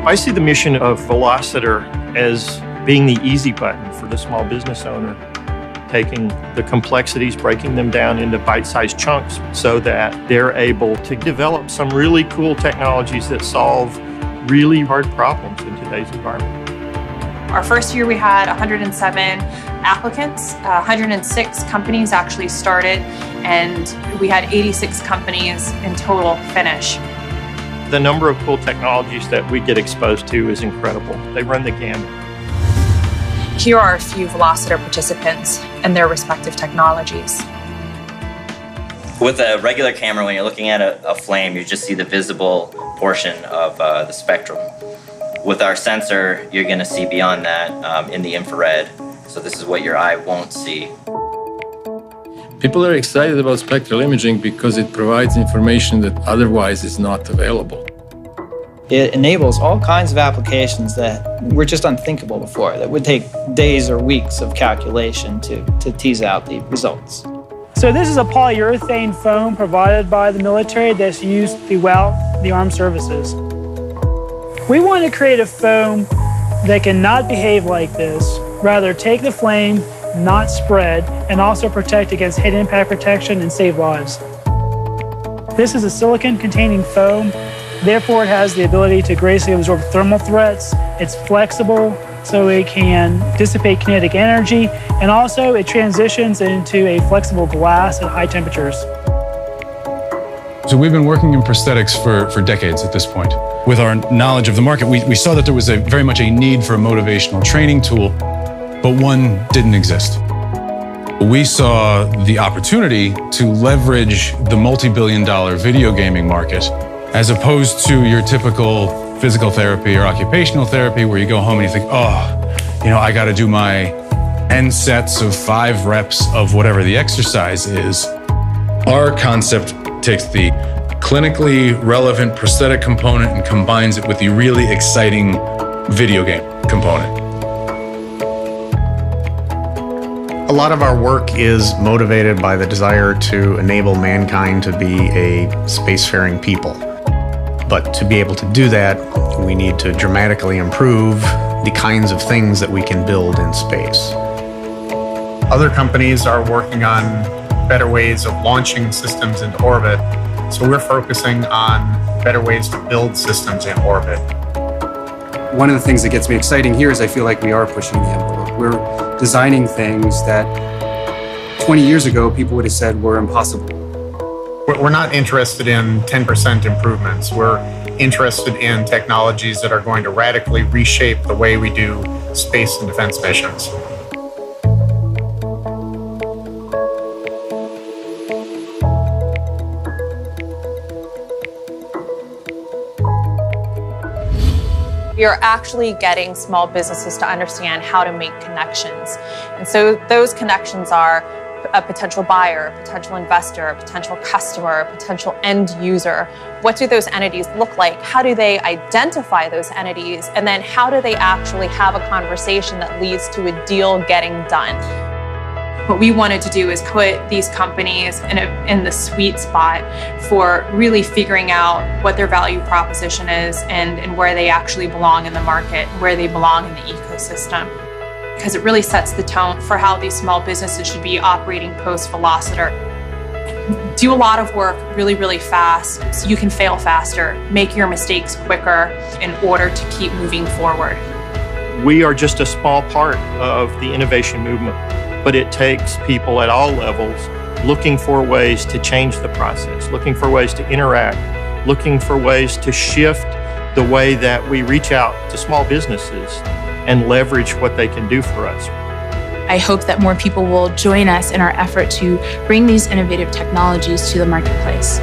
I see the mission of Velociter as being the easy button for the small business owner, taking the complexities, breaking them down into bite-sized chunks so that they're able to develop some really cool technologies that solve really hard problems in today's environment. Our first year we had 107 applicants, 106 companies actually started, and we had 86 companies in total finish. The number of cool technologies that we get exposed to is incredible. They run the gamut. Here are a few Velociter participants and their respective technologies. With a regular camera, when you're looking at a flame, you just see the visible portion of the spectrum. With our sensor, you're going to see beyond that in the infrared. So this is what your eye won't see. People are excited about spectral imaging because it provides information that otherwise is not available. It enables all kinds of applications that were just unthinkable before, that would take days or weeks of calculation to tease out the results. So this is a polyurethane foam provided by the military that's used throughout the armed services. We want to create a foam that cannot behave like this, rather take the flame, not spread, and also protect against head impact protection and save lives. This is a silicon-containing foam, therefore it has the ability to gracefully absorb thermal threats. It's flexible, so it can dissipate kinetic energy, and also it transitions into a flexible glass at high temperatures. So we've been working in prosthetics for decades at this point. With our knowledge of the market, we saw that there was very much a need for a motivational training tool, but one didn't exist. We saw the opportunity to leverage the multi-billion-dollar video gaming market as opposed to your typical physical therapy or occupational therapy where you go home and you think, oh, I got to do my N sets of 5 reps of whatever the exercise is. Our concept takes the clinically relevant prosthetic component and combines it with the really exciting video game component. A lot of our work is motivated by the desire to enable mankind to be a spacefaring people. But to be able to do that, we need to dramatically improve the kinds of things that we can build in space. Other companies are working on better ways of launching systems into orbit, so we're focusing on better ways to build systems in orbit. One of the things that gets me exciting here is I feel like we are pushing the envelope. We're designing things that 20 years ago people would have said were impossible. We're not interested in 10% improvements. We're interested in technologies that are going to radically reshape the way we do space and defense missions. We are actually getting small businesses to understand how to make connections. And so those connections are a potential buyer, a potential investor, a potential customer, a potential end user. What do those entities look like? How do they identify those entities? And then how do they actually have a conversation that leads to a deal getting done? What we wanted to do is put these companies in the sweet spot for really figuring out what their value proposition is and where they actually belong in the market, where they belong in the ecosystem. Because it really sets the tone for how these small businesses should be operating post-Velociter. Do a lot of work really, really fast so you can fail faster, make your mistakes quicker in order to keep moving forward. We are just a small part of the innovation movement, but it takes people at all levels looking for ways to change the process, looking for ways to interact, looking for ways to shift the way that we reach out to small businesses and leverage what they can do for us. I hope that more people will join us in our effort to bring these innovative technologies to the marketplace.